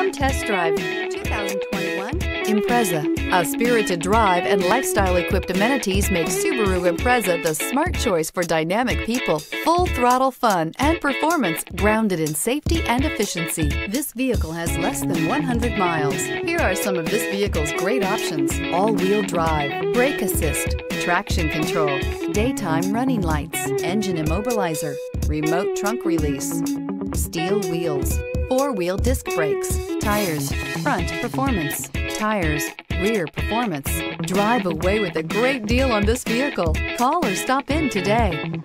Come test drive 2021 Impreza. A spirited drive and lifestyle-equipped amenities make Subaru Impreza the smart choice for dynamic people. Full throttle fun and performance grounded in safety and efficiency. This vehicle has less than 100 miles. Here are some of this vehicle's great options: all-wheel drive, brake assist, traction control, daytime running lights, engine immobilizer, remote trunk release, steel wheels, four-wheel disc brakes, tires, front performance, tires, rear performance. Drive away with a great deal on this vehicle. Call or stop in today.